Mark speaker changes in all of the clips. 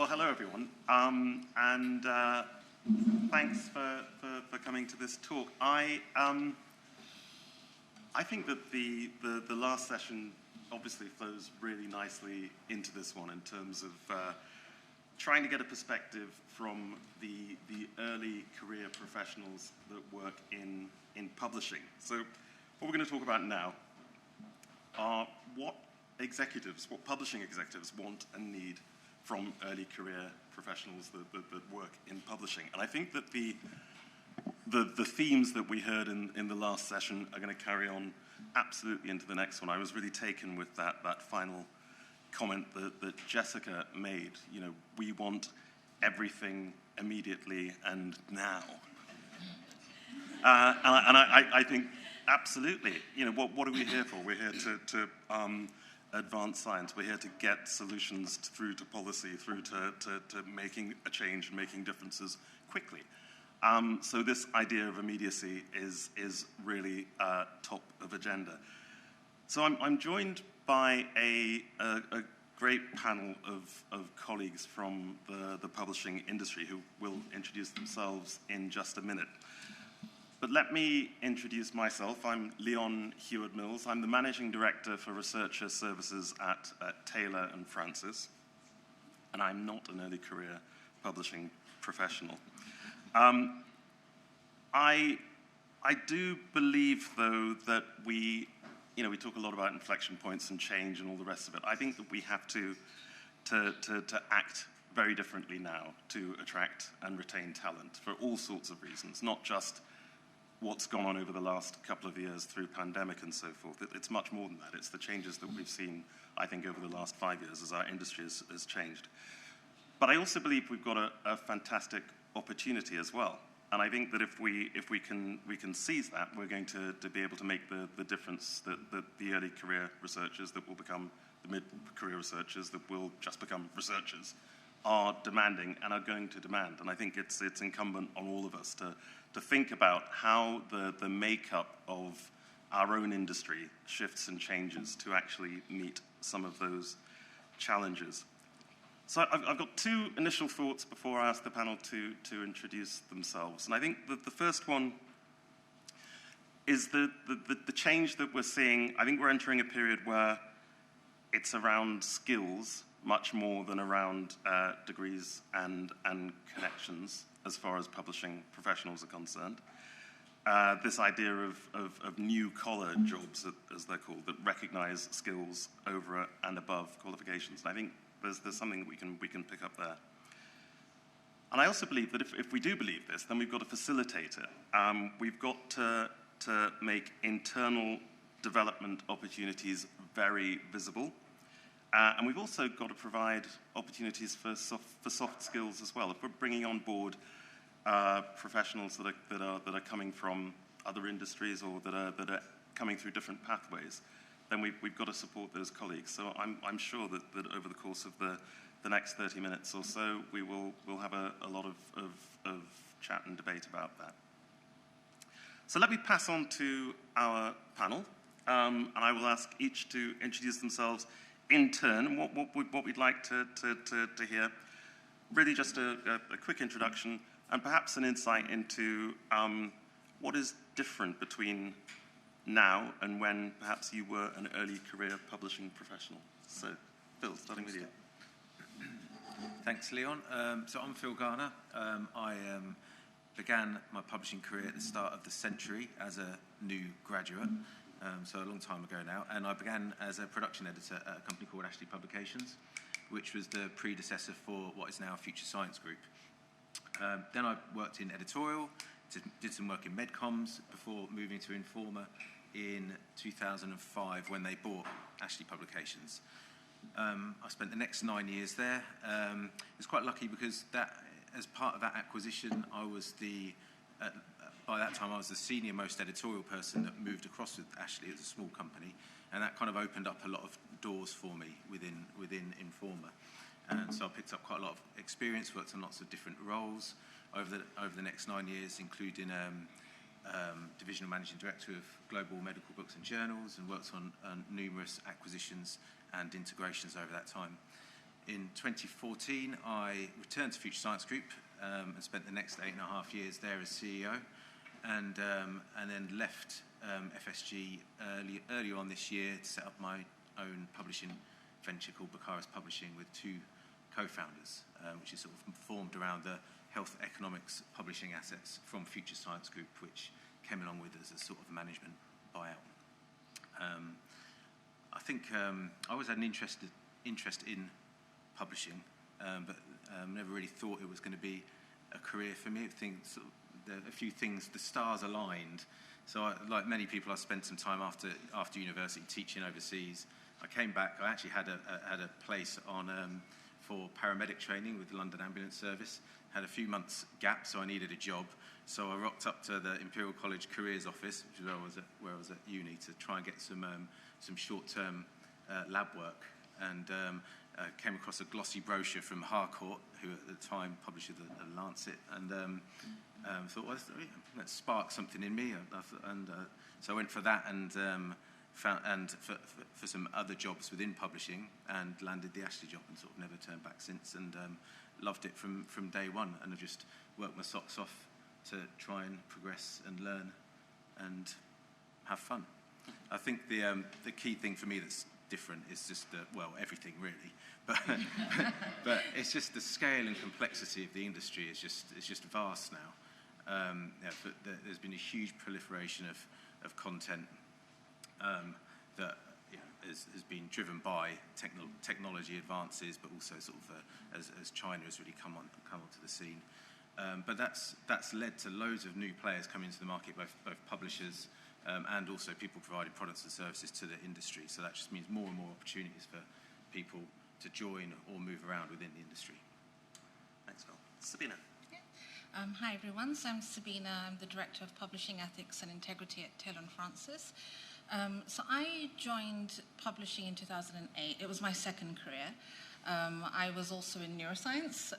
Speaker 1: Well, hello everyone, and thanks for coming to this talk. I think that the last session obviously flows really nicely into this one in terms of trying to get a perspective from the early career professionals that work in publishing. So what we're going to talk about now are what publishing executives want and need from early career professionals that work in publishing. And I think that the themes that we heard in the last session are going to carry on absolutely into the next one. I was really taken with that final comment that Jessica made. You know, we want everything immediately and now. And I think absolutely. You know, what are we here for? We're here to advance science. We're here to get solutions through to policy, through to making a change and making differences quickly. So this idea of immediacy is really top of agenda. So I'm joined by a great panel of colleagues from the publishing industry who will introduce themselves in just a minute. But let me introduce myself. I'm Leon Heward-Mills. I'm the Managing Director for Researcher Services at Taylor & Francis, and I'm not an early career publishing professional. I do believe, though, that we talk a lot about inflection points and change and all the rest of it. I think that we have to act very differently now to attract and retain talent for all sorts of reasons, not just what's gone on over the last couple of years through pandemic and so forth. It's much more than that. It's the changes that we've seen, I think, over the last 5 years as our industry has changed. But I also believe we've got a fantastic opportunity as well. And I think that if we can seize that, we're going to be able to make the difference that the early career researchers that will become the mid-career researchers that will just become researchers are demanding and are going to demand. And I think it's incumbent on all of us to think about how the makeup of our own industry shifts and changes to actually meet some of those challenges. So I've got two initial thoughts before I ask the panel to introduce themselves. And I think that the first one is the change that we're seeing. I think we're entering a period where it's around skills much more than around degrees and connections as far as publishing professionals are concerned. This idea of new-collar jobs, as they're called, that recognize skills over and above qualifications. And I think there's something that we can pick up there. And I also believe that if we do believe this, then we've got to facilitate it. We've got to make internal development opportunities very visible. And we've also got to provide opportunities for soft skills as well. If we're bringing on board professionals that are coming from other industries or that are coming through different pathways, then we've got to support those colleagues. So I'm sure that over the course of the next 30 minutes or so, we'll have a lot of chat and debate about that. So let me pass on to our panel, and I will ask each to introduce themselves in turn, what we'd like to hear. Really just a quick introduction and perhaps an insight into what is different between now and when perhaps you were an early career publishing professional. So, Phil, starting with you.
Speaker 2: Thanks, Leon. So I'm Phil Garner. I began my publishing career at the start of the century as a new graduate. So a long time ago now, and I began as a production editor at a company called Ashley Publications, which was the predecessor for what is now Future Science Group. Then I worked in editorial, did some work in medcoms before moving to Informa in 2005 when they bought Ashley Publications. I spent the next 9 years there. I was quite lucky because as part of that acquisition, I was by that time, I was the senior most editorial person that moved across with Ashley. It's a small company, and that kind of opened up a lot of doors for me within Informa. And so I picked up quite a lot of experience, worked on lots of different roles over the next 9 years, including divisional managing director of global medical books and journals, and worked on numerous acquisitions and integrations over that time. in 2014, I returned to Future Science Group and spent the next 8.5 years there as CEO, and then left FSG earlier on this year to set up my own publishing venture called Bucharest Publishing with two co-founders, which is sort of formed around the health economics publishing assets from Future Science Group, which came along with as a sort of management buyout. I think I always had an interest in publishing, but never really thought it was going to be a career for me. I think a few things, the stars aligned. So like many people, I spent some time after university teaching overseas. I came back, I actually had a place on for paramedic training with the London Ambulance Service. Had a few months gap, so I needed a job. So I rocked up to the Imperial College Careers Office, which is where I was at uni, to try and get some short-term lab work, and came across a glossy brochure from Harcourt, who at the time published the Lancet, and thought, well, let's spark something in me, and so I went for that, and found for some other jobs within publishing, and landed the Ashley job, and sort of never turned back since, and loved it from day one, and I've just worked my socks off to try and progress and learn and have fun. I think the key thing for me that's different is just everything really, but it's just the scale and complexity of the industry is just vast now. But there's been a huge proliferation of content that has been driven by technology advances, but also sort of as China has really come onto the scene. But that's led to loads of new players coming into the market, both publishers and also people providing products and services to the industry. So that just means more and more opportunities for people to join or move around within the industry. Thanks, Phil.
Speaker 1: Sabina.
Speaker 3: Hi everyone, so I'm Sabina, I'm the Director of Publishing Ethics and Integrity at Taylor & Francis. So I joined publishing in 2008. It was my second career. I was also in neuroscience.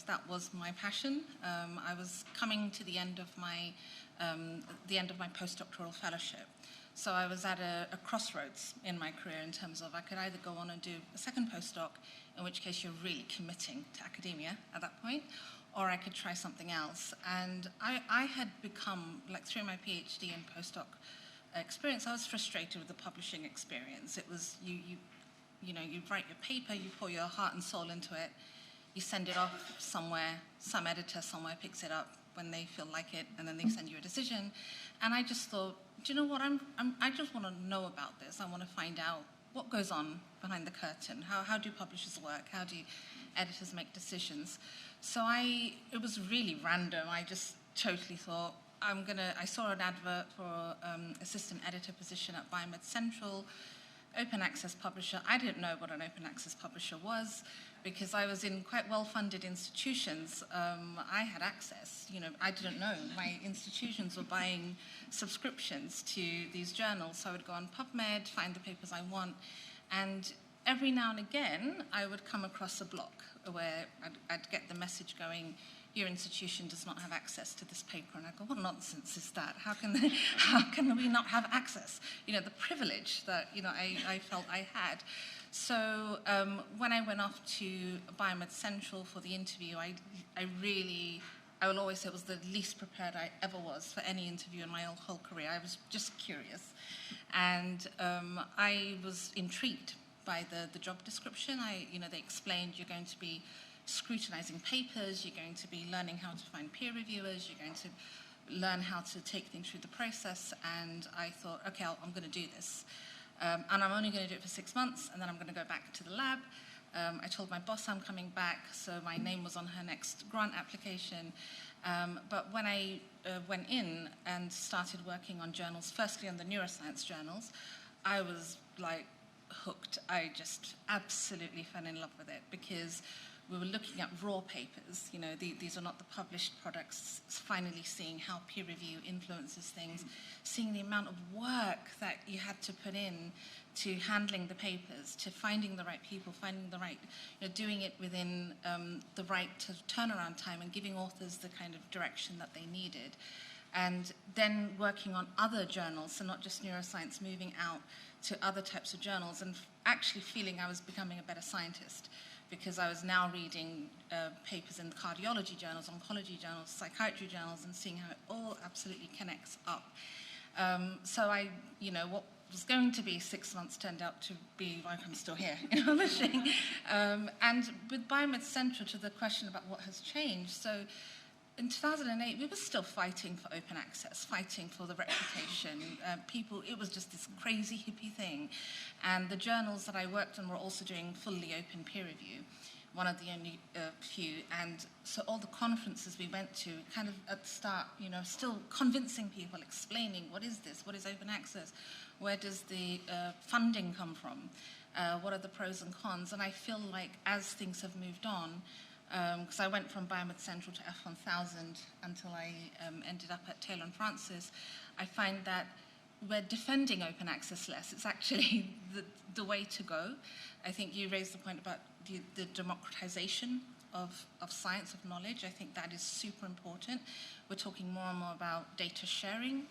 Speaker 3: That was my passion. I was coming to the end of my postdoctoral fellowship. So I was at a crossroads in my career in terms of I could either go on and do a second postdoc, in which case you're really committing to academia at that point, or I could try something else. And I had become, like through my PhD and postdoc experience, I was frustrated with the publishing experience. It was, you write your paper, you pour your heart and soul into it, you send it off somewhere, some editor somewhere picks it up when they feel like it, and then they send you a decision. And I just thought, do you know what, I just want to know about this. I want to find out what goes on behind the curtain. How do publishers work? How do editors make decisions? So it was really random. I just totally thought, I saw an advert for assistant editor position at Biomed Central, open access publisher. I didn't know what an open access publisher was because I was in quite well-funded institutions. I had access, I didn't know. My institutions were buying subscriptions to these journals. So I would go on PubMed, find the papers I want, and every now and again, I would come across a block where I'd get the message going, your institution does not have access to this paper. And I go, what nonsense is that? How can we not have access? The privilege that, I felt I had. So when I went off to Biomed Central for the interview, I will always say it was the least prepared I ever was for any interview in my whole career. I was just curious. And I was intrigued by the job description. They explained you're going to be scrutinizing papers, you're going to be learning how to find peer reviewers, you're going to learn how to take things through the process, and I thought, okay, I'm going to do this. And I'm only going to do it for 6 months, and then I'm going to go back to the lab. I told my boss I'm coming back, so my name was on her next grant application. But when I went in and started working on journals, firstly on the neuroscience journals, I was like hooked. I just absolutely fell in love with it because we were looking at raw papers. These are not the published products. Finally seeing how peer review influences things, seeing the amount of work that you had to put in to handling the papers, to finding the right people, finding the right, doing it within the right turnaround time and giving authors the kind of direction that they needed. And then working on other journals, so not just neuroscience, moving out to other types of journals and actually feeling I was becoming a better scientist because I was now reading papers in the cardiology journals, oncology journals, psychiatry journals, and seeing how it all absolutely connects up. So what was going to be 6 months turned out to be like I'm still here in publishing. And with Biomed Central, to the question about what has changed, so in 2008, we were still fighting for open access, fighting for the reputation. It was just this crazy hippie thing. And the journals that I worked on were also doing fully open peer review, one of the only few. And so all the conferences we went to, kind of at the start, still convincing people, explaining what is this, what is open access, where does the funding come from, what are the pros and cons. And I feel like as things have moved on, because I went from Biomed Central to F1000 until I ended up at Taylor & Francis, I find that we're defending open access less. It's actually the way to go. I think you raised the point about the democratization of science, of knowledge. I think that is super important. We're talking more and more about data sharing.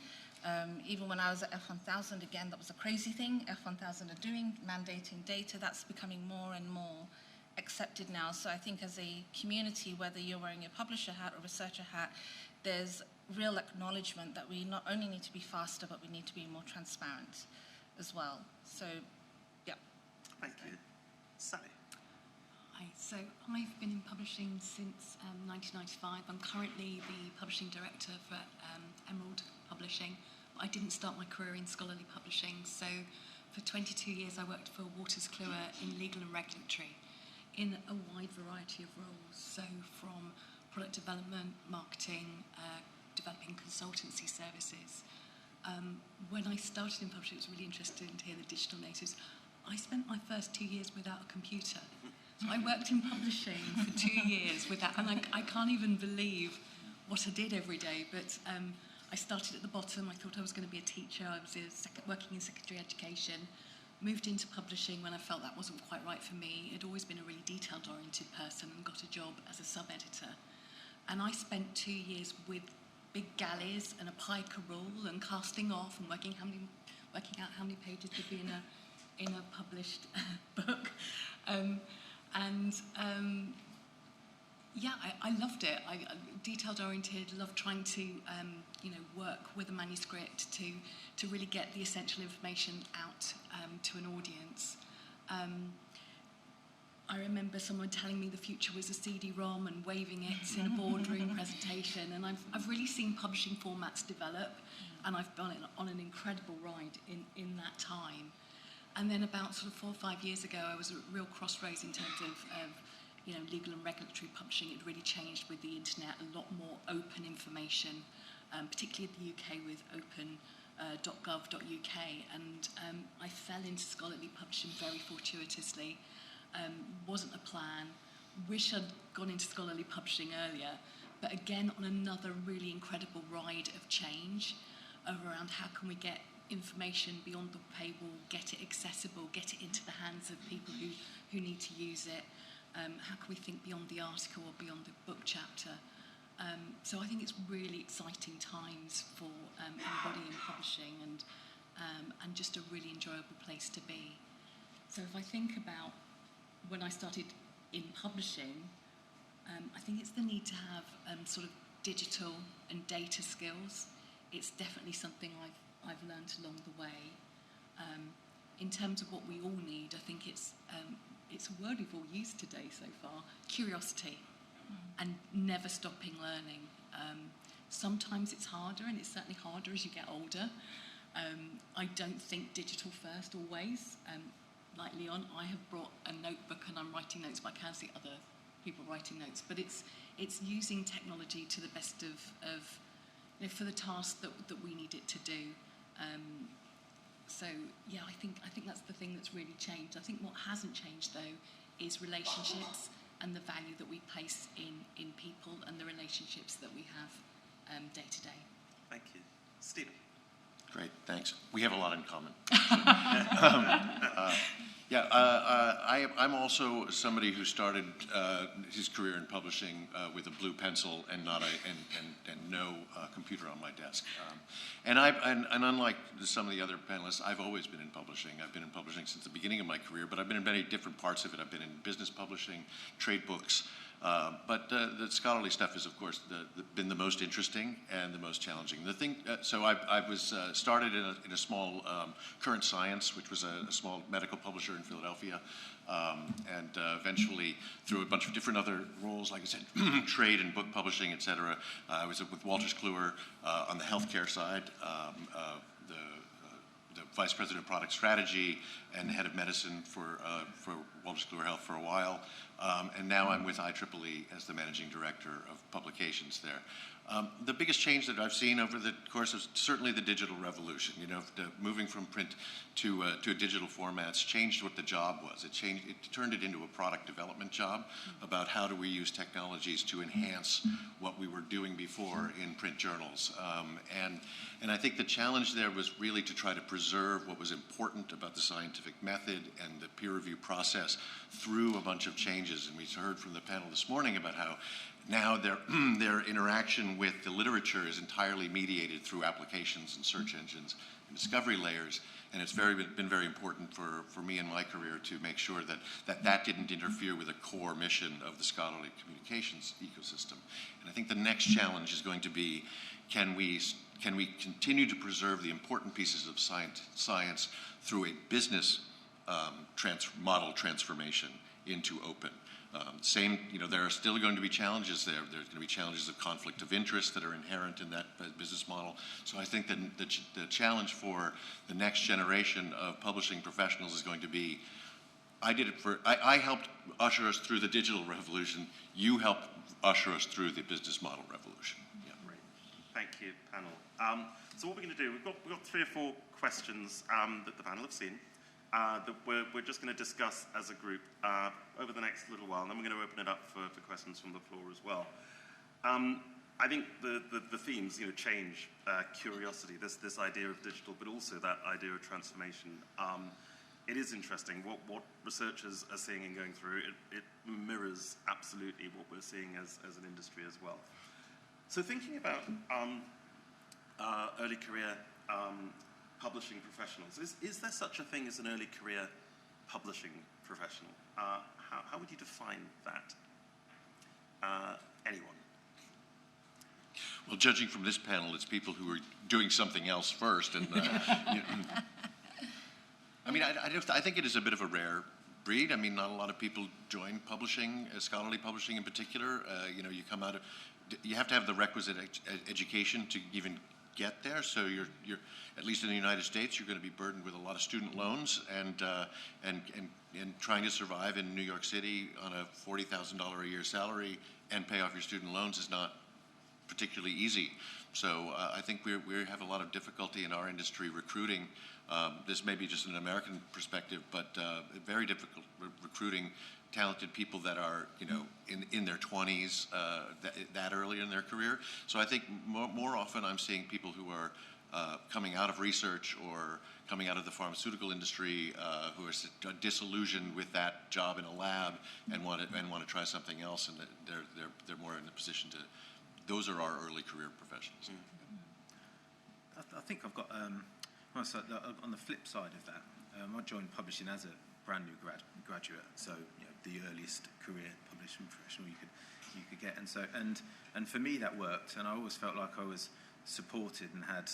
Speaker 3: Even when I was at F1000, again, that was a crazy thing. F1000 are doing, mandating data. That's becoming more and more accepted now. So I think as a community, whether you're wearing a publisher hat or researcher hat, there's real acknowledgement that we not only need to be faster, but we need to be more transparent as well. So, yeah.
Speaker 1: Thank you. Sally.
Speaker 4: Hi, so I've been in publishing since 1995. I'm currently the publishing director for Emerald Publishing. I didn't start my career in scholarly publishing, so for 22 years I worked for Waters Kluwer in legal and regulatory, in a wide variety of roles, so from product development, marketing, developing consultancy services. When I started in publishing, it was really interesting to hear the digital natives. I spent my first 2 years without a computer. So I worked in publishing for 2 years without, and I can't even believe what I did every day, but I started at the bottom. I thought I was going to be a teacher. I was working in secondary education. Moved into publishing when I felt that wasn't quite right for me. I'd always been a really detailed-oriented person and got a job as a sub-editor. And I spent 2 years with big galleys and a Piker rule and casting off and working out how many pages would be in a published book. I loved it. Detailed-oriented, loved trying to work with a manuscript to really get the essential information out to an audience. I remember someone telling me the future was a CD-ROM and waving it in a boardroom presentation, and I've really seen publishing formats develop, and I've been on an incredible ride in that time. And then about sort of 4 or 5 years ago, I was at a real crossroads in terms of legal and regulatory publishing. It really changed with the internet, a lot more open information, particularly in the UK with open.gov.uk, and I fell into scholarly publishing very fortuitously. Wasn't a plan. Wish I'd gone into scholarly publishing earlier, but again on another really incredible ride of change around how can we get information beyond the paywall, get it accessible, get it into the hands of people who need to use it. How can we think beyond the article or beyond the book chapter? So I think it's really exciting times for anybody in publishing, and just a really enjoyable place to be. So if I think about when I started in publishing, I think it's the need to have sort of digital and data skills. It's definitely something I've learned along the way. In terms of what we all need, I think it's a word we've all used today so far, curiosity, and never stopping learning. Sometimes it's harder, and it's certainly harder as you get older. I don't think digital first always. Like Leon, I have brought a notebook and I'm writing notes, but I can see other people writing notes. But it's using technology to the best of for the task that we need it to do. So yeah, I think that's the thing that's really changed. I think what hasn't changed though is relationships and the value that we place in people and the relationships that we have day to day.
Speaker 1: Thank you. Stephen.
Speaker 5: Great, thanks. We have a lot in common. I'm also somebody who started his career in publishing with a blue pencil and no computer on my desk. And unlike some of the other panelists, I've always been in publishing. I've been in publishing since the beginning of my career, but I've been in many different parts of it. I've been in business publishing, trade books, but the scholarly stuff is, of course, been the most interesting and the most challenging. The thing, so I was started in a small Current Science, which was a small medical publisher in Philadelphia, and eventually, through a bunch of different other roles, like I said, trade and book publishing, etc. I was with Wolters Kluwer on the healthcare side. The vice president of product strategy and head of medicine for Wolters Kluwer Health for a while, and now I'm with IEEE as the managing director of publications there. The biggest change that I've seen over the course of certainly the digital revolution, moving from print to a digital formats changed what the job was. It turned it into a product development job about how do we use technologies to enhance what we were doing before in print journals. And I think the challenge there was really to try to preserve what was important about the scientific method and the peer review process through a bunch of changes. And we heard from the panel this morning about how now their interaction with the literature is entirely mediated through applications and search engines and discovery layers. And it's been very important for me in my career to make sure that didn't interfere with a core mission of the scholarly communications ecosystem. And I think the next challenge is going to be, can we continue to preserve the important pieces of science through a business model transformation into open? There are still going to be challenges there. There's going to be challenges of conflict of interest that are inherent in that business model. So I think that the challenge for the next generation of publishing professionals is going to be, I helped usher us through the digital revolution. You helped usher us through the business model revolution. Yeah.
Speaker 1: Great. Thank you, panel. So what we're going to do, we've got 3 or 4 questions that the panel have seen. That we're just going to discuss as a group over the next little while, and then we're going to open it up for questions from the floor as well. I think the themes, change, curiosity, this idea of digital, but also that idea of transformation. It is interesting what researchers are seeing and going through. It mirrors absolutely what we're seeing as an industry as well. So thinking about early career publishing professionals. Is there such a thing as an early career publishing professional? How would you define that? Anyone?
Speaker 5: Well, judging from this panel, it's people who are doing something else first. And I think it is a bit of a rare breed. I mean, not a lot of people join publishing, scholarly publishing in particular. You come out of, you have to have the requisite education to even get there. So you're at least in the United States, you're going to be burdened with a lot of student loans and trying to survive in New York City on a $40,000 a year salary and pay off your student loans is not particularly easy. So I think we have a lot of difficulty in our industry recruiting. This may be just an American perspective, but very difficult recruiting talented people that are, in their 20s, that early in their career. So I think more often I'm seeing people who are coming out of research or coming out of the pharmaceutical industry who are disillusioned with that job in a lab and want to try something else, and they're more in the position to. Those are our early career professionals.
Speaker 2: I think I've got on the flip side of that. I joined publishing as a brand new graduate, so the earliest career publishing professional you could get, and for me that worked, and I always felt like I was supported and had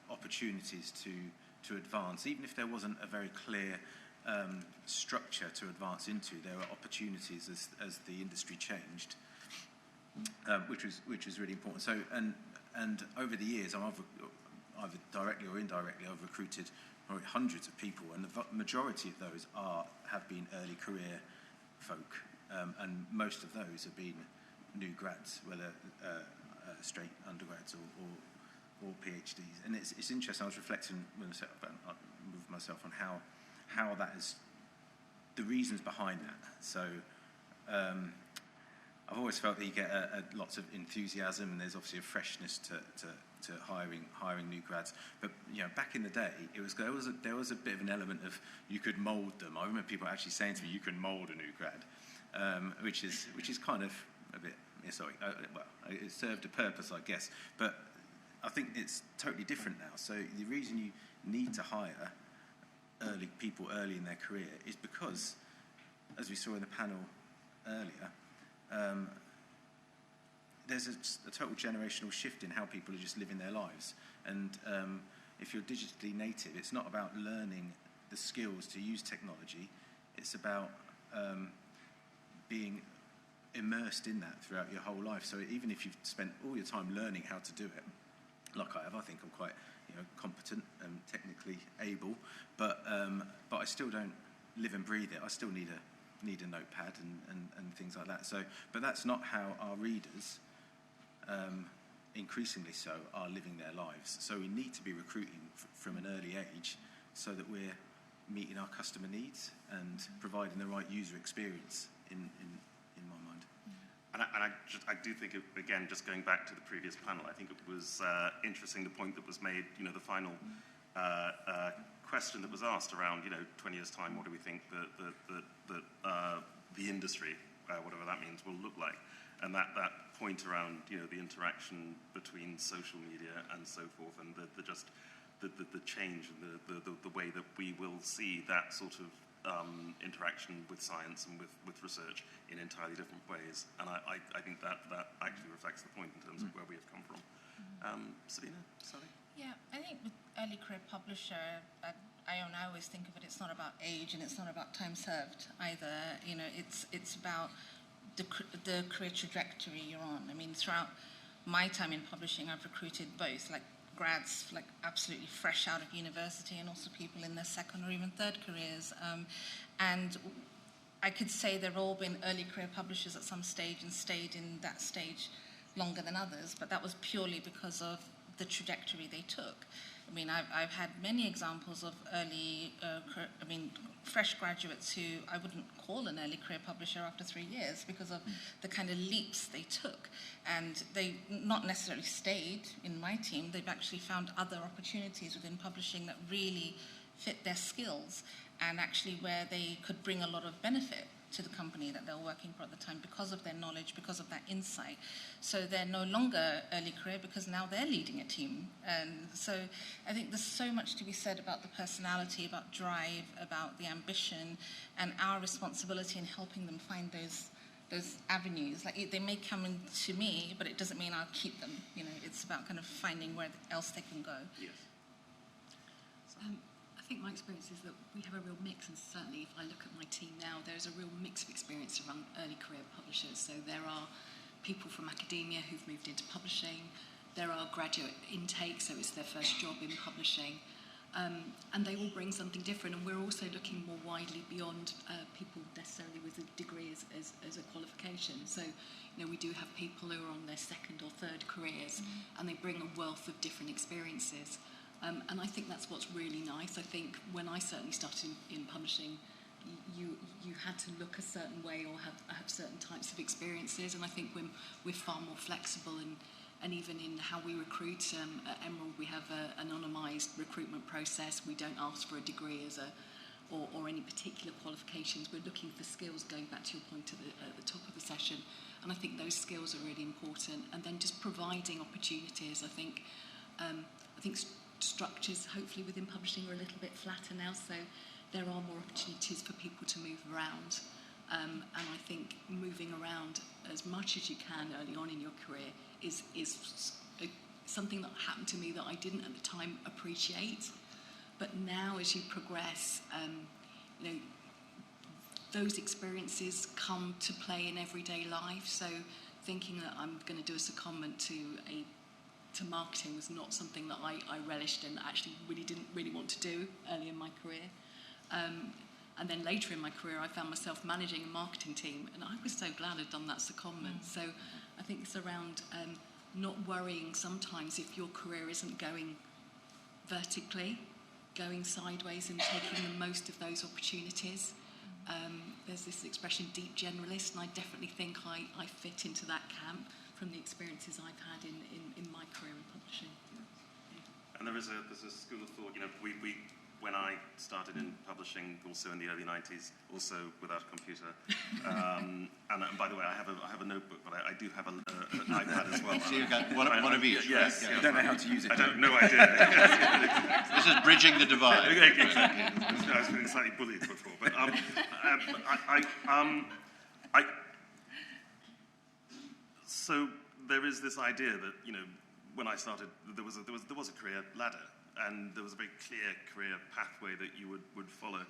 Speaker 2: opportunities to advance, even if there wasn't a very clear structure to advance into. There were opportunities as the industry changed, which was really important. So and over the years, either directly or indirectly, I've recruited probably hundreds of people, and the majority of those have been early career folk, and most of those have been new grads, whether straight undergrads or PhDs. And it's interesting. I was reflecting with myself on how that is, the reasons behind that. So I've always felt that you get lots of enthusiasm, and there's obviously a freshness to hiring new grads. But back in the day, there was a bit of an element of you could mould them. I remember people actually saying to me, "You can mould a new grad," which is kind of a bit it served a purpose, I guess. But I think it's totally different now. So the reason you need to hire people early in their career is because, as we saw in the panel earlier, there's a total generational shift in how people are just living their lives. And if you're digitally native, it's not about learning the skills to use technology. It's about being immersed in that throughout your whole life. So even if you've spent all your time learning how to do it, like I have, I think I'm quite competent and technically able, but I still don't live and breathe it. I still need a notepad and things like that. So, but that's not how our readers, increasingly so, are living their lives. So we need to be recruiting from an early age so that we're meeting our customer needs and providing the right user experience in my mind.
Speaker 1: And I do think, again, just going back to the previous panel, I think it was interesting the point that was made, the final question that was asked around, 20 years' time, what do we think that the industry, whatever that means, will look like? And that point around, the interaction between social media and so forth, and the change and the way that we will see that sort of interaction with science and with research in entirely different ways. And I think that actually reflects the point in terms of where we have come from. Sabina, Sally?
Speaker 3: Yeah, I think with early career publisher, I always think of it, it's not about age and it's not about time served either. It's about the career trajectory you're on. I mean, throughout my time in publishing, I've recruited both, like grads, like absolutely fresh out of university, and also people in their second or even third careers. And I could say they've all been early career publishers at some stage and stayed in that stage longer than others, but that was purely because of the trajectory they took. I mean, I've had many examples of fresh graduates who I wouldn't call an early career publisher after 3 years because of the kind of leaps they took. And they not necessarily stayed in my team, they've actually found other opportunities within publishing that really fit their skills and actually where they could bring a lot of benefit to the company that they were working for at the time because of their knowledge, because of that insight. So they're no longer early career because now they're leading a team. And so I think there's so much to be said about the personality, about drive, about the ambition, and our responsibility in helping them find those avenues. Like they may come in to me, but it doesn't mean I'll keep them. It's about kind of finding where else they can go.
Speaker 1: Yes.
Speaker 4: I think my experience is that we have a real mix, and certainly if I look at my team now, there's a real mix of experience around early career publishers. So there are people from academia who've moved into publishing, there are graduate intake, so it's their first job in publishing, and they all bring something different, and we're also looking more widely beyond people necessarily with a degree as a qualification. So we do have people who are on their second or third careers, and they bring a wealth of different experiences. And I think that's what's really nice. I think when I certainly started in publishing, you had to look a certain way or have certain types of experiences. And I think we're far more flexible, and even in how we recruit. At Emerald, we have an anonymised recruitment process. We don't ask for a degree or any particular qualifications. We're looking for skills, going back to your point at the top of the session. And I think those skills are really important. And then just providing opportunities. I think structures hopefully within publishing are a little bit flatter now, so there are more opportunities for people to move around, and I think moving around as much as you can early on in your career is something that happened to me that I didn't at the time appreciate, but now as you progress, those experiences come to play in everyday life. So thinking that I'm going to do a secondment to marketing was not something that I relished and actually didn't really want to do early in my career. And then later in my career, I found myself managing a marketing team, and I was so glad I'd done that secondment. So I think it's around not worrying sometimes if your career isn't going vertically, going sideways and taking the most of those opportunities. There's this expression, deep generalist, and I definitely think I fit into that camp from the experiences I've had in my career in publishing.
Speaker 1: And there's a school of thought, when I started in publishing, also in the early 90s, also without a computer. And by the way, I have a notebook, but I do have an iPad as well.
Speaker 5: So you've got one of each,
Speaker 1: yes,
Speaker 5: right?
Speaker 2: You don't know how to use it.
Speaker 1: I don't know I did.
Speaker 5: This is bridging the divide.
Speaker 1: Exactly. I was feeling slightly bullied before, but so there is this idea that when I started, there was a career ladder, and there was a very clear career pathway that you would follow,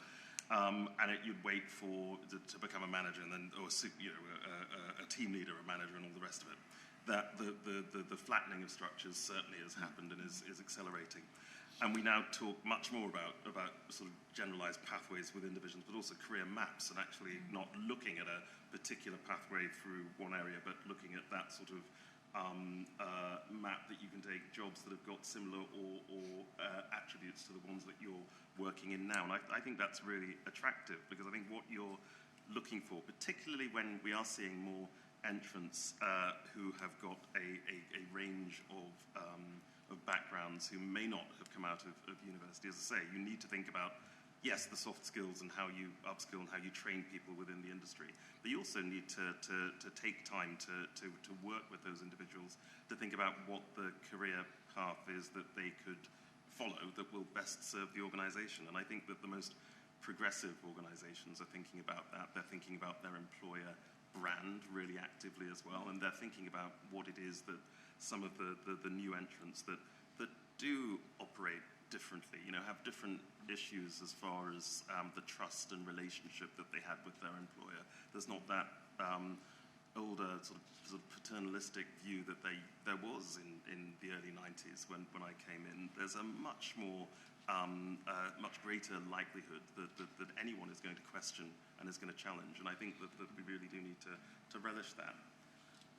Speaker 1: and you'd wait to become a manager, and then a team leader, a manager, and all the rest of it. That the flattening of structures certainly has happened and is accelerating. And we now talk much more about sort of generalized pathways within divisions, but also career maps, and actually not looking at a particular pathway through one area, but looking at that sort of map that you can take jobs that have got similar or attributes to the ones that you're working in now. And I think that's really attractive, because I think what you're looking for, particularly when we are seeing more entrants who have got a range of backgrounds who may not have come out of university. As I say, you need to think about, yes, the soft skills and how you upskill and how you train people within the industry, but you also need to take time to work with those individuals to think about what the career path is that they could follow that will best serve the organization. And I think that the most progressive organizations are thinking about that. They're thinking about their employer brand really actively as well, and they're thinking about what it is that some of the new entrants that do operate differently, have different issues as far as the trust and relationship that they had with their employer. There's not that older sort of paternalistic view that there was in the early 90s when I came in. There's a much more much greater likelihood that anyone is going to question and is going to challenge, and I think that we really do need to relish that.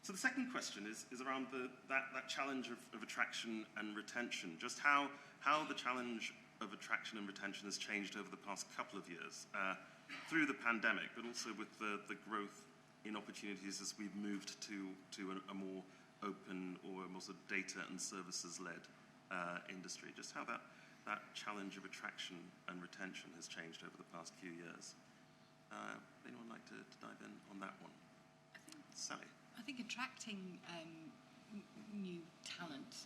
Speaker 1: So the second question is around that challenge of attraction and retention, just how the challenge of attraction and retention has changed over the past couple of years through the pandemic, but also with the growth in opportunities as we've moved to a more open or a more sort of data and services-led industry, just how that challenge of attraction and retention has changed over the past few years. Anyone like to dive in on that one? Sally?
Speaker 4: I think attracting new talent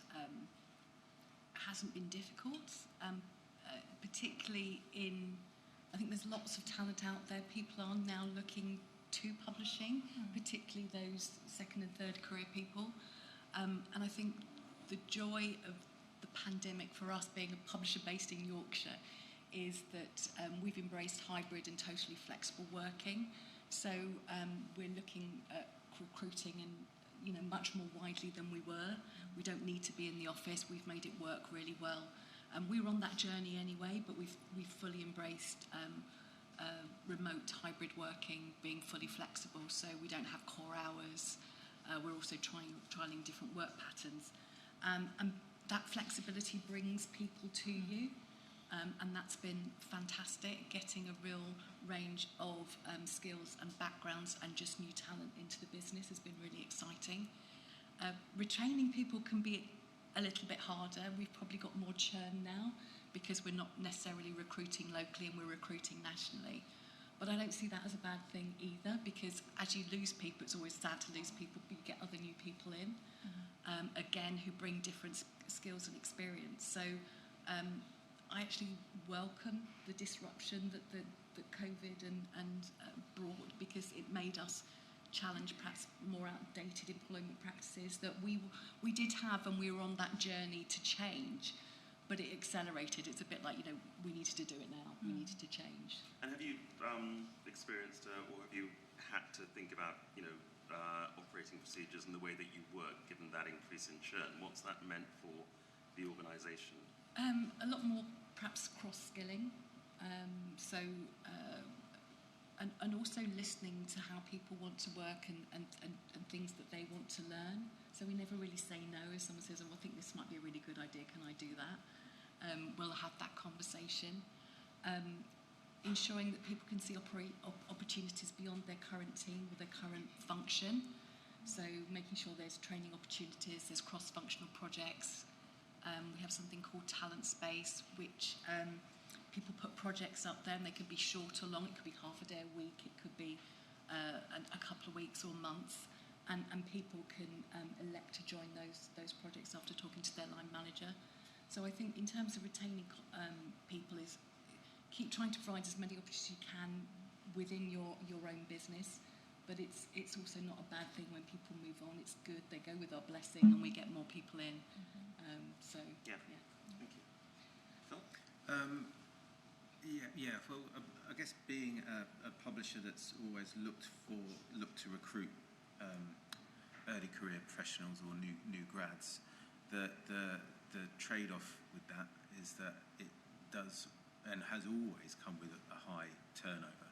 Speaker 4: hasn't been difficult, particularly I think there's lots of talent out there. People are now looking to publishing, particularly those second and third career people. And I think the joy of the pandemic for us being a publisher based in Yorkshire is that we've embraced hybrid and totally flexible working. So we're looking at recruiting and much more widely than we were. We don't need to be in the office. We've made it work really well. We were on that journey anyway, but we've fully embraced remote hybrid working, being fully flexible, so we don't have core hours. We're also trialing different work patterns. And that flexibility brings people to you. And that's been fantastic, getting a real range of skills and backgrounds and just new talent into the business has been really exciting. Retaining people can be a little bit harder. We've probably got more churn now because we're not necessarily recruiting locally and we're recruiting nationally. But I don't see that as a bad thing either, because as you lose people, it's always sad to lose people, but you get other new people in, again, who bring different skills and experience. So I actually welcome the disruption that COVID and brought, because it made us challenge perhaps more outdated employment practices that we did have, and we were on that journey to change, but it accelerated. It's a bit like, we needed to do it now. We needed to change.
Speaker 1: And have you experienced or have you had to think about, operating procedures and the way that you work, given that increase in churn? What's that meant for the organisation?
Speaker 4: A lot more perhaps cross-skilling, and also listening to how people want to work and things that they want to learn. So we never really say no. If someone says, I think this might be a really good idea, can I do that? We'll have that conversation. ensuring that people can see opportunities beyond their current team or their current function. So making sure there's training opportunities, there's cross-functional projects. We have something called Talent Space, which people put projects up there, and they could be short or long. It could be half a day a week. It could be a couple of weeks or months. And people can elect to join those projects after talking to their line manager. So I think in terms of retaining people is keep trying to provide as many opportunities as you can within your own business. But it's also not a bad thing when people move on. It's good. They go with our blessing, and we get more people in.
Speaker 1: Yeah. Thank you. Phil?
Speaker 2: Well, I guess being a publisher that's always looked to recruit early career professionals or new grads, the trade-off with that is that it does and has always come with a high turnover,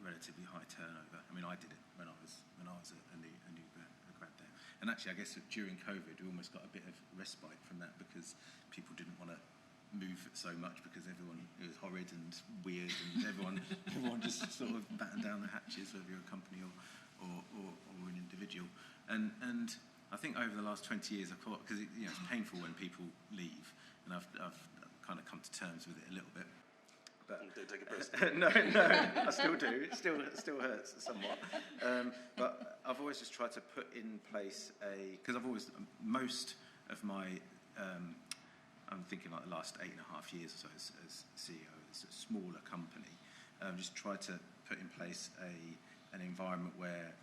Speaker 2: relatively high turnover. I mean, I did it when I was a new grad there, and actually, I guess during COVID, we almost got a bit of respite from that because people didn't want to move so much because it was horrid and weird, and everyone just sort of battened down the hatches, whether you're a company or an individual. And I think over the last 20 years, I've thought, because it's painful when people leave, and I've kind of come to terms with it a little bit. But
Speaker 1: don't take it personally.
Speaker 2: no, I still do. It still hurts somewhat. But I've always just tried to put in place because I've always, most of my, I'm thinking like the last 8.5 years or so as CEO, as a smaller company, just tried to put in place an environment where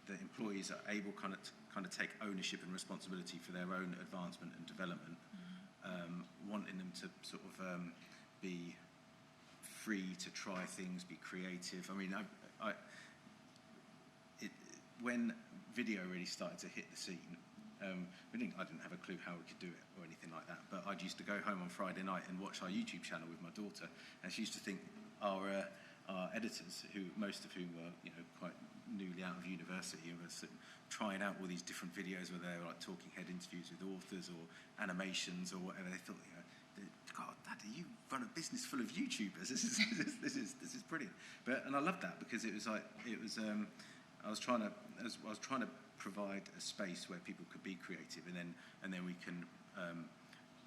Speaker 2: the employees are able kind of take ownership and responsibility for their own advancement and development, wanting them to sort of be free to try things, be creative. I mean, when video really started to hit the scene, I didn't have a clue how we could do it or anything like that, but I used to go home on Friday night and watch our YouTube channel with my daughter, and she used to think our editors, most of whom were quite newly out of university, and were trying out all these different videos where they were like talking head interviews with authors or animations or whatever. They thought, God, Daddy, you run a business full of YouTubers. This is brilliant. And I loved that because I was trying to provide a space where people could be creative, and then we can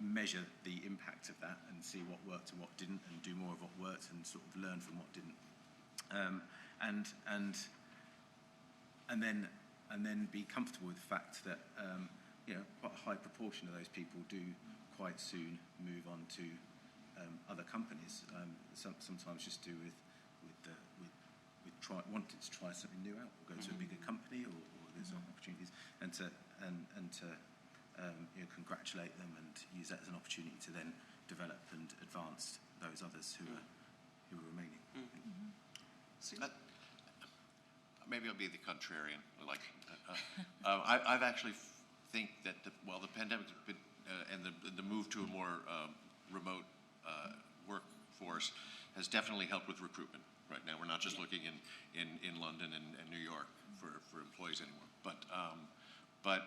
Speaker 2: measure the impact of that and see what worked and what didn't, and do more of what worked and sort of learn from what didn't, and then be comfortable with the fact that quite a high proportion of those people do quite soon move on to other companies. Sometimes just do with wanting to try something new out, or go to a bigger company, or there's opportunities, and to congratulate them and use that as an opportunity to then develop and advance those others who are remaining.
Speaker 5: Maybe I'll be the contrarian. I've actually think that the pandemic and the move to a more remote workforce has definitely helped with recruitment. Right now, we're not just looking in London and New York for employees anymore, but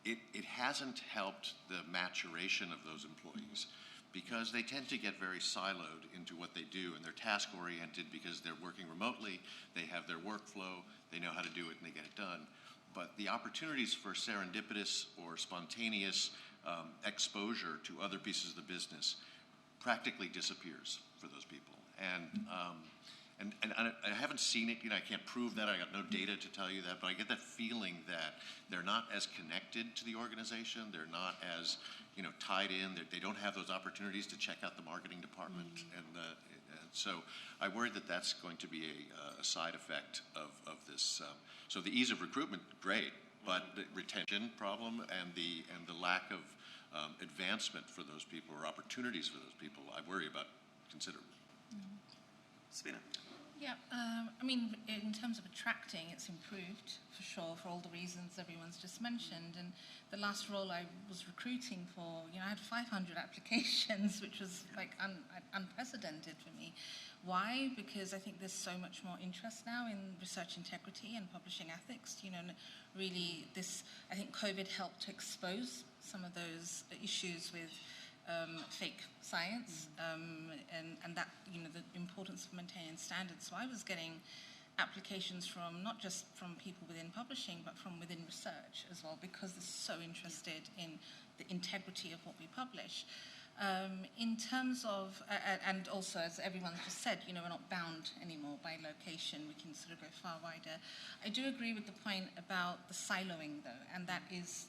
Speaker 5: it hasn't helped the maturation of those employees, because they tend to get very siloed into what they do, and they're task-oriented because they're working remotely, they have their workflow, they know how to do it, and they get it done. But the opportunities for serendipitous or spontaneous exposure to other pieces of the business practically disappears for those people. And I haven't seen it, I can't prove that, I got no data to tell you that, but I get that feeling that they're not as connected to the organization, they're not as, tied in, they don't have those opportunities to check out the marketing department, and so I worry that that's going to be a side effect of this. So the ease of recruitment, great, but the retention problem and the lack of advancement for those people, or opportunities for those people, I worry about considerably.
Speaker 1: Sabina?
Speaker 3: Yeah, I mean, in terms of attracting, it's improved for sure, for all the reasons everyone's just mentioned. And the last role I was recruiting for, I had 500 applications, which was like unprecedented for me. Why? Because I think there's so much more interest now in research integrity and publishing ethics. And really, I think COVID helped to expose some of those issues with fake science, and that, you know, the importance of maintaining standards. So I was getting applications from not just from people within publishing, but from within research as well, because they're so interested in the integrity of what we publish. In terms of, and also as everyone just said, you know, we're not bound anymore by location. We can sort of go far wider. I do agree with the point about the siloing, though, and that is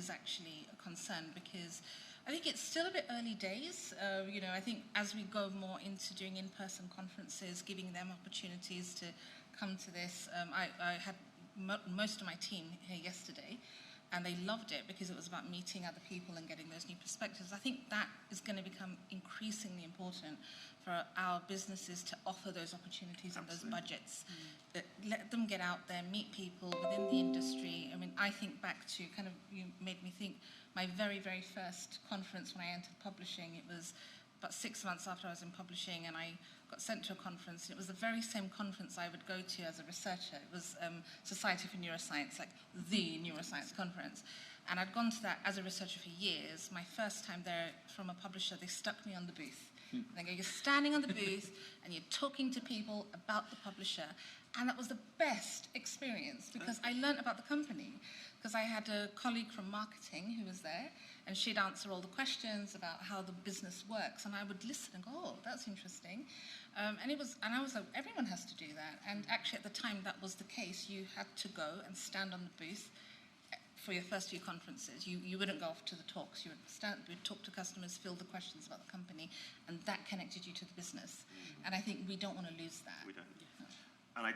Speaker 3: actually a concern, because I think it's still a bit early days. You know, I think as we go more into doing in-person conferences, giving them opportunities to come to this. I had most of my team here yesterday, and they loved it because it was about meeting other people and getting those new perspectives. I think that is going to become increasingly important for our businesses to offer those opportunities and those budgets. That let them get out there, meet people within the industry. I mean, I think back to kind of, you made me think, my very, very first conference when I entered publishing. It was about 6 months after I was in publishing, and I got sent to a conference, and it was the very same conference I would go to as a researcher. It was Society for Neuroscience, like the neuroscience conference. And I'd gone to that as a researcher for years. My first time there from a publisher, they stuck me on the booth. And they go, you're standing on the booth, and you're talking to people about the publisher. And that was the best experience, because I learned about the company. Because I had a colleague from marketing who was there, and she'd answer all the questions about how the business works, and I would listen and go, oh, that's interesting. And I was like, everyone has to do that. And actually at the time that was the case. You had to go and stand on the booth for your first few conferences. You wouldn't go off to the talks. You would talk to customers, field the questions about the company, and that connected you to the business. And I think we don't want to lose that.
Speaker 1: We don't. No. And I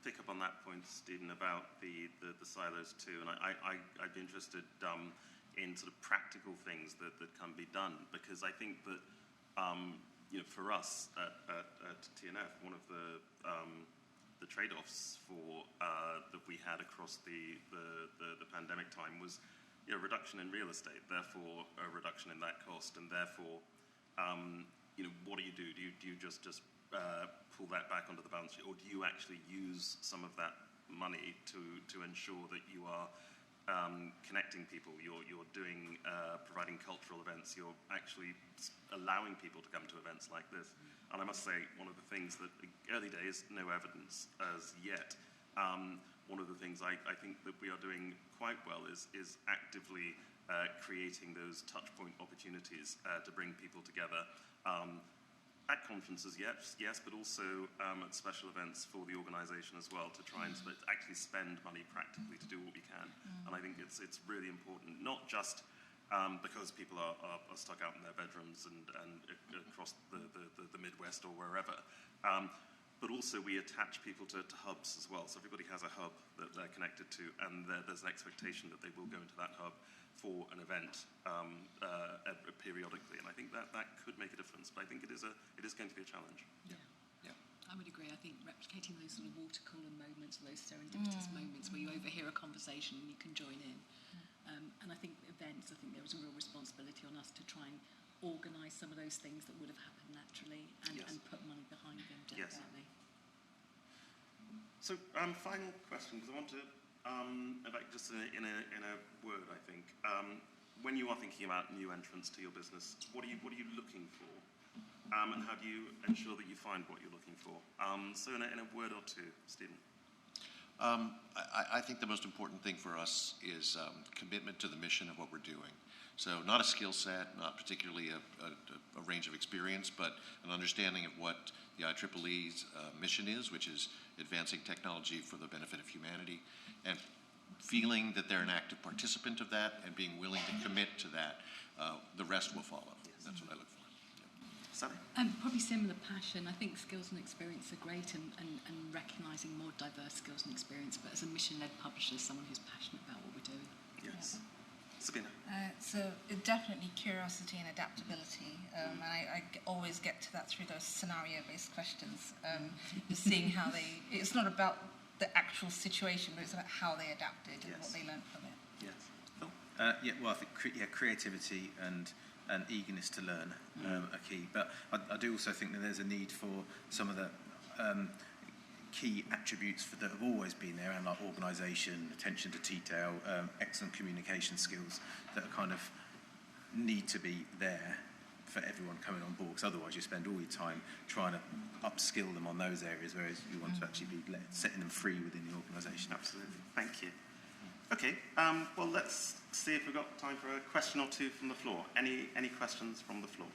Speaker 1: pick up on that point, Stephen, about the silos too. And I'd be interested in sort of practical things that can be done, because I think that you know, for us at TNF, one of the trade-offs for that we had across the pandemic time was, you know, reduction in real estate, therefore a reduction in that cost, and therefore you know, what do? Do you just pull that back onto the balance sheet, or do you actually use some of that money to ensure that you are connecting people, you're doing providing cultural events, you're actually allowing people to come to events like this? And I must say, one of the things that, early days, no evidence as yet, one of the things I think that we are doing quite well is actively creating those touch point opportunities to bring people together. At conferences, yes, but also at special events for the organisation as well, to try and actually spend money practically to do what we can. And I think it's really important, not just because people are stuck out in their bedrooms and across the Midwest or wherever, but also we attach people to hubs as well. So everybody has a hub that they're connected to, and there's an expectation that they will go into that hub for an event periodically, and I think that could make a difference. But I think it is going to be a challenge.
Speaker 4: Yeah. I would agree. I think replicating those sort of water cooler moments, those serendipitous moments where you overhear a conversation and you can join in. And I think events, I think there is a real responsibility on us to try and organise some of those things that would have happened naturally and put money behind them, definitely.
Speaker 1: Yes. So, final question, because I want to, like, just in a word, I think, when you are thinking about new entrants to your business, what are you looking for, and how do you ensure that you find what you're looking for? So, in a word or two, Stephen.
Speaker 5: I think the most important thing for us is commitment to the mission of what we're doing. So not a skill set, not particularly a range of experience, but an understanding of what the IEEE's mission is, which is advancing technology for the benefit of humanity, and feeling that they're an active participant of that and being willing to commit to that. The rest will follow. Yes. That's what I look for.
Speaker 1: Sally?
Speaker 4: Probably similar passion. I think skills and experience are great, and recognising more diverse skills and experience, but as a mission-led publisher, someone who's passionate about what we're doing.
Speaker 1: Yes. Sabina?
Speaker 3: So definitely curiosity and adaptability, and I always get to that through those scenario-based questions. Just seeing how it's not about the actual situation, but it's about how they adapted and what they learned from it.
Speaker 1: Yes. Phil?
Speaker 2: Well, I think creativity and eagerness to learn are key. But I do also think that there's a need for some of the key attributes that have always been there, and like organisation, attention to detail, excellent communication skills, that are kind of need to be there for everyone coming on board, because otherwise you spend all your time trying to upskill them on those areas, whereas you want to actually be setting them free within the organisation.
Speaker 1: Absolutely. Thank you. Okay, well, let's see if we've got time for a question or two from the floor. Any questions from the floor?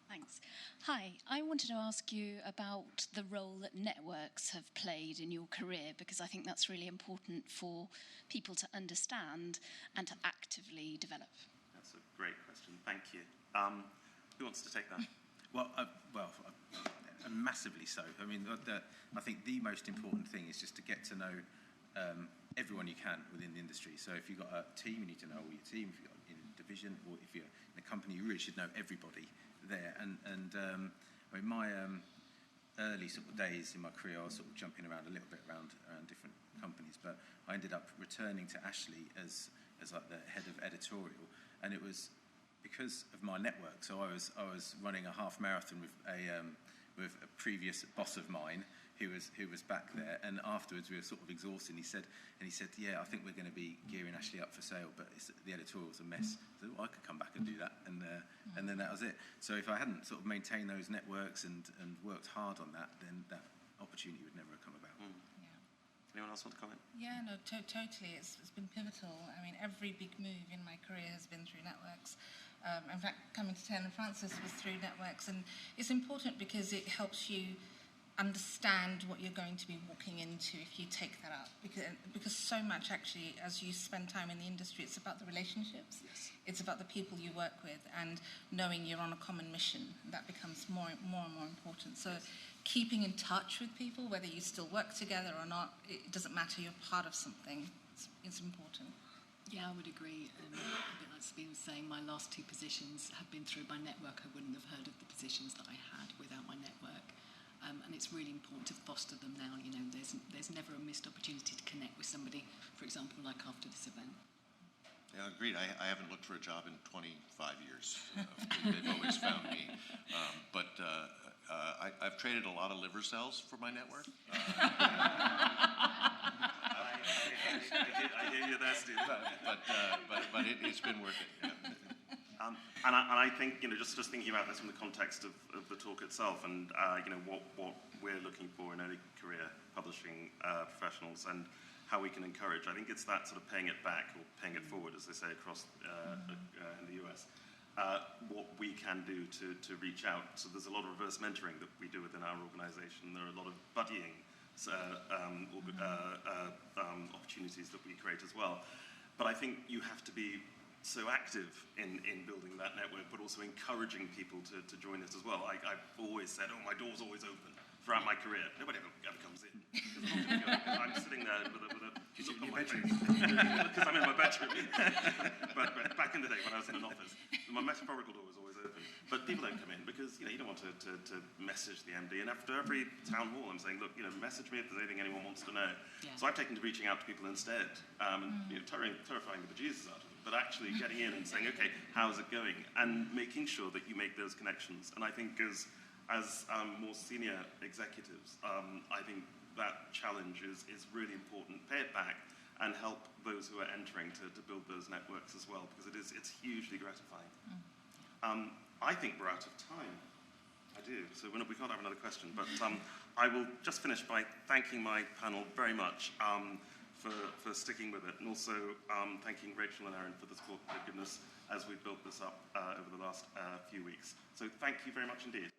Speaker 6: Thanks. Hi, I wanted to ask you about the role that networks have played in your career, because I think that's really important for people to understand and to actively develop.
Speaker 1: That's a great question. Thank you. Who wants to take that?
Speaker 2: Well, massively so. I mean, I think the most important thing is just to get to know everyone you can within the industry. So if you've got a team, you need to know all your team. If you've got in a division, or if you're in a company, you really should know everybody there. And I mean, my early sort of days in my career, I was sort of jumping around a little bit around different companies, but I ended up returning to Ashley as like the head of editorial, and it was because of my network. So I was running a half marathon with a previous boss of mine who was back there, and afterwards we were sort of exhausted. He said, yeah, I think we're going to be gearing Ashley up for sale, but the editorial's a mess. So I could come back and do that, and then that was it. So if I hadn't sort of maintained those networks and worked hard on that, then that opportunity would never have come about.
Speaker 1: Anyone else want to comment?
Speaker 3: Yeah, no, totally. It's been pivotal. I mean, every big move in my career has been through networks. In fact, coming to Taylor & Francis was through networks, and it's important because it helps you understand what you're going to be walking into if you take that up. Because so much, actually, as you spend time in the industry, it's about the relationships.
Speaker 1: Yes.
Speaker 3: It's about the people you work with, and knowing you're on a common mission. That becomes more and more important. So keeping in touch with people, whether you still work together or not, it doesn't matter, you're part of something. It's important.
Speaker 4: Yeah, I would agree. A bit like Sabine was saying, my last two positions have been through my network. I wouldn't have heard of the positions that I had without my network. And it's really important to foster them now. You know, there's never a missed opportunity to connect with somebody, for example, like after this event.
Speaker 5: Yeah, agreed. I haven't looked for a job in 25 years. They've always found me. But I've traded a lot of liver cells for my network.
Speaker 1: I hear you there, Steve.
Speaker 5: But it's been worth it. Yeah.
Speaker 1: And I think, just thinking about this from the context of the talk itself, and what we're looking for in early career publishing professionals, and how we can encourage. I think it's that sort of paying it back, or paying it forward, as they say across in the US. What we can do to reach out. So there's a lot of reverse mentoring that we do within our organisation. There are a lot of buddying opportunities that we create as well. But I think you have to be so active in building that network, but also encouraging people to join it as well. I've always said, my door's always open throughout my career. Nobody ever comes in. I'm sitting there with a look on my face. Because I'm in my bedroom. but back in the day when I was in an office, my metaphorical door was always open. But people don't come in because you don't want to message the MD. And after every town hall, I'm saying, look, message me if there's anything anyone wants to know. Yeah. So I've taken to reaching out to people instead, terrifying the bejesus out of them. But actually getting in and saying, okay, how's it going? And making sure that you make those connections. And I think as more senior executives, I think that challenge is really important. Pay it back and help those who are entering to build those networks as well, because it's hugely gratifying. I think we're out of time. I do. So we can't have another question. But I will just finish by thanking my panel very much for sticking with it, and also thanking Rachel and Erin for the support they've given us as we've built this up over the last few weeks. So thank you very much indeed.